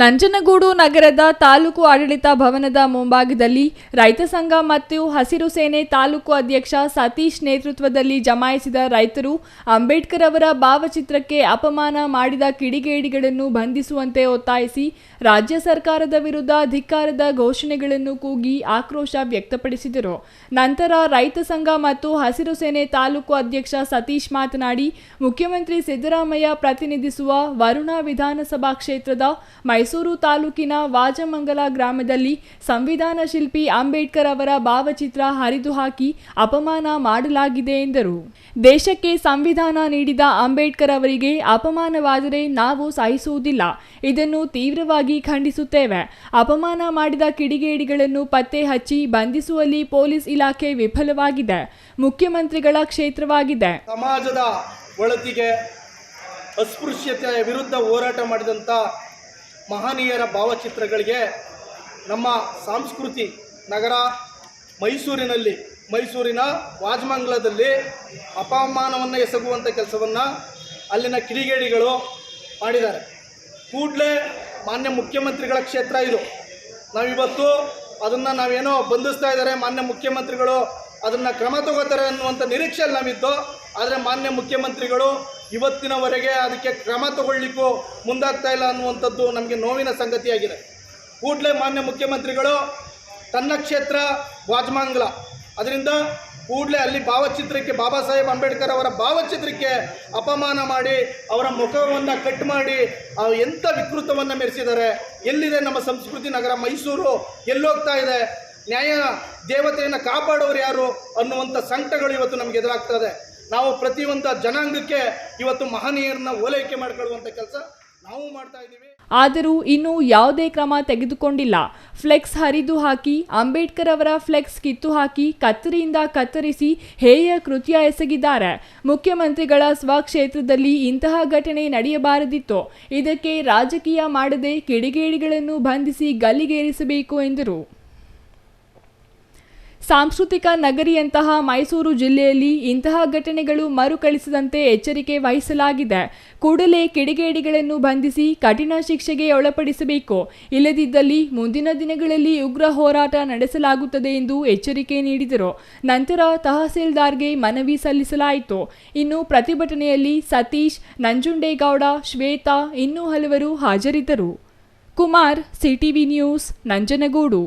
ನಂಜನಗೂಡು ನಗರದ ತಾಲೂಕು ಆಡಳಿತ ಭವನದ ಮುಂಭಾಗದಲ್ಲಿ ರೈತ ಸಂಘ ಮತ್ತು ಹಸಿರು ಸೇನೆ ತಾಲೂಕು ಅಧ್ಯಕ್ಷ ಸತೀಶ್ ನೇತೃತ್ವದಲ್ಲಿ ಜಮಾಯಿಸಿದ ರೈತರು ಅಂಬೇಡ್ಕರ್ ಅವರ ಭಾವಚಿತ್ರಕ್ಕೆ ಅಪಮಾನ ಮಾಡಿದ ಕಿಡಿಗೇಡಿಗಳನ್ನು ಬಂಧಿಸುವಂತೆ ಒತ್ತಾಯಿಸಿ ರಾಜ್ಯ ಸರ್ಕಾರದ ವಿರುದ್ಧ ಧಿಕ್ಕಾರದ ಘೋಷಣೆಗಳನ್ನು ಕೂಗಿ ಆಕ್ರೋಶ ವ್ಯಕ್ತಪಡಿಸಿದರು. ನಂತರ ರೈತ ಸಂಘ ಮತ್ತು ಹಸಿರು ಸೇನೆ ತಾಲೂಕು ಅಧ್ಯಕ್ಷ ಸತೀಶ್ ಮಾತನಾಡಿ, ಮುಖ್ಯಮಂತ್ರಿ ಸಿದ್ದರಾಮಯ್ಯ ಪ್ರತಿನಿಧಿಸುವ ವರುಣ ವಿಧಾನಸಭಾ ಕ್ಷೇತ್ರದ ಮೈಸೂರು ತಾಲೂಕಿನ ವಾಜಮಂಗಲ ಗ್ರಾಮದಲ್ಲಿ ಸಂವಿಧಾನ ಶಿಲ್ಪಿ ಅಂಬೇಡ್ಕರ್ ಅವರ ಭಾವಚಿತ್ರ ಹರಿದು ಹಾಕಿ ಅಪಮಾನ ಮಾಡಲಾಗಿದೆ ಎಂದರು. ದೇಶಕ್ಕೆ ಸಂವಿಧಾನ ನೀಡಿದ ಅಂಬೇಡ್ಕರ್ ಅವರಿಗೆ ಅಪಮಾನವಾದರೆ ನಾವು ಸಹಿಸುವುದಿಲ್ಲ. ಇದನ್ನು ತೀವ್ರವಾಗಿ ಖಂಡಿಸುತ್ತೇವೆ. ಅಪಮಾನ ಮಾಡಿದ ಕಿಡಿಗೇಡಿಗಳನ್ನು ಪತ್ತೆ ಹಚ್ಚಿ ಬಂಧಿಸುವಲ್ಲಿ ಪೊಲೀಸ್ ಇಲಾಖೆ ವಿಫಲವಾಗಿದೆ. ಮುಖ್ಯಮಂತ್ರಿಗಳ ಕ್ಷೇತ್ರವಾಗಿದೆ. ಸಮಾಜದ ಒಳತಿಗೆ ಅಸ್ಪೃಶ್ಯತೆಯ ವಿರುದ್ಧ ಹೋರಾಟ ಮಾಡಿದಂಥ ಮಹನೀಯರ ಭಾವಚಿತ್ರಗಳಿಗೆ ನಮ್ಮ ಸಂಸ್ಕೃತಿ ನಗರ ಮೈಸೂರಿನ ವಾಜಮಂಗಲದಲ್ಲಿ ಅಪಮಾನವನ್ನು ಎಸಗುವಂಥ ಕೆಲಸವನ್ನು ಅಲ್ಲಿನ ಕಿಡಿಗೇಡಿಗಳು ಮಾಡಿದ್ದಾರೆ. ಕೂಡಲೇ ಮಾನ್ಯ ಮುಖ್ಯಮಂತ್ರಿಗಳ ಕ್ಷೇತ್ರ ಇದು. ನಾವಿವತ್ತು ಅದನ್ನು ನಾವೇನೋ ಬಂಧಿಸ್ತಾ ಇದ್ದಾರೆ, ಮಾನ್ಯ ಮುಖ್ಯಮಂತ್ರಿಗಳು ಅದನ್ನು ಕ್ರಮ ತಗೋತಾರೆ ಅನ್ನುವಂಥ ನಿರೀಕ್ಷೆಯಲ್ಲಿ ನಾವಿದ್ದು, ಆದರೆ ಮಾನ್ಯ ಮುಖ್ಯಮಂತ್ರಿಗಳು ಇವತ್ತಿನವರೆಗೆ ಅದಕ್ಕೆ ಕ್ರಮ ತಗೊಳ್ಳಿಕ್ಕೂ ಮುಂದಾಗ್ತಾ ಇಲ್ಲ ಅನ್ನುವಂಥದ್ದು ನಮಗೆ ನೋವಿನ ಸಂಗತಿಯಾಗಿದೆ. ಕೂಡಲೇ ಮಾನ್ಯ ಮುಖ್ಯಮಂತ್ರಿಗಳು ತನ್ನ ಕ್ಷೇತ್ರ ವಾಜಮಂಗಲ, ಅದರಿಂದ ಕೂಡಲೇ ಅಲ್ಲಿ ಭಾವಚಿತ್ರಕ್ಕೆ ಬಾಬಾ ಸಾಹೇಬ್ ಅಂಬೇಡ್ಕರ್ ಅವರ ಭಾವಚಿತ್ರಕ್ಕೆ ಅಪಮಾನ ಮಾಡಿ ಅವರ ಮುಖವನ್ನು ಕಟ್ ಮಾಡಿ ಎಂಥ ವಿಕೃತವನ್ನು ಮೆರೆಸಿದ್ದಾರೆ. ಎಲ್ಲಿದೆ ನಮ್ಮ ಸಂಸ್ಕೃತಿ ನಗರ ಮೈಸೂರು? ಎಲ್ಲೋಗ್ತಾ ಇದೆ? ನ್ಯಾಯ ದೇವತೆಯನ್ನು ಕಾಪಾಡೋರು ಯಾರು ಅನ್ನುವಂಥ ಸಂಕಟಗಳು ಇವತ್ತು ನಮಗೆ ಎದುರಾಗ್ತದೆ. ನಾವು ಪ್ರತಿಯೊಂದು ಜನಾಂಗಕ್ಕೆ ಇವತ್ತು ಮಹನೀಯರನ್ನ ಓಲೈಕೆ ಮಾಡಿಕೊಳ್ಳುವಂಥ ಕೆಲಸ ನಾವು ಮಾಡ್ತಾ ಇದ್ದೀವಿ. ಆದರೂ ಇನ್ನೂ ಯಾವುದೇ ಕ್ರಮ ತೆಗೆದುಕೊಂಡಿಲ್ಲ. ಫ್ಲೆಕ್ಸ್ ಹರಿದು ಹಾಕಿ, ಅಂಬೇಡ್ಕರ್ ಅವರ ಫ್ಲೆಕ್ಸ್ ಕಿತ್ತು ಹಾಕಿ, ಕತ್ತರಿಯಿಂದ ಕತ್ತರಿಸಿ ಹೇಯ ಕೃತ್ಯ ಎಸಗಿದ್ದಾರೆ. ಮುಖ್ಯಮಂತ್ರಿಗಳ ಸ್ವಕ್ಷೇತ್ರದಲ್ಲಿ ಇಂತಹ ಘಟನೆ ನಡೆಯಬಾರದಿತ್ತು. ಇದಕ್ಕೆ ರಾಜಕೀಯ ಮಾಡದೆ ಕಿಡಿಗೇಡಿಗಳನ್ನು ಬಂಧಿಸಿ ಗಲ್ಲಿಗೇರಿಸಬೇಕು ಎಂದರು. ಸಾಂಸ್ಕೃತಿಕ ನಗರಿಯಂತಹ ಮೈಸೂರು ಜಿಲ್ಲೆಯಲ್ಲಿ ಇಂತಹ ಘಟನೆಗಳು ಮರುಕಳಿಸದಂತೆ ಎಚ್ಚರಿಕೆ ವಹಿಸಲಾಗಿದೆ. ಕೂಡಲೇ ಕಿಡಿಗೇಡಿಗಳನ್ನು ಬಂಧಿಸಿ ಕಠಿಣ ಶಿಕ್ಷೆಗೆ ಒಳಪಡಿಸಬೇಕು. ಇಲ್ಲದಿದ್ದಲ್ಲಿ ಮುಂದಿನ ದಿನಗಳಲ್ಲಿ ಉಗ್ರ ಹೋರಾಟ ನಡೆಸಲಾಗುತ್ತದೆ ಎಂದು ಎಚ್ಚರಿಕೆ ನೀಡಿದರು. ನಂತರ ತಹಸೀಲ್ದಾರ್ಗೆ ಮನವಿ ಸಲ್ಲಿಸಲಾಯಿತು. ಇನ್ನು ಪ್ರತಿಭಟನೆಯಲ್ಲಿ ಸತೀಶ್, ನಂಜುಂಡೇಗೌಡ, ಶ್ವೇತಾ ಇನ್ನೂ ಹಲವರು ಹಾಜರಿದ್ದರು. Kumar, CTV news, Nanjangud.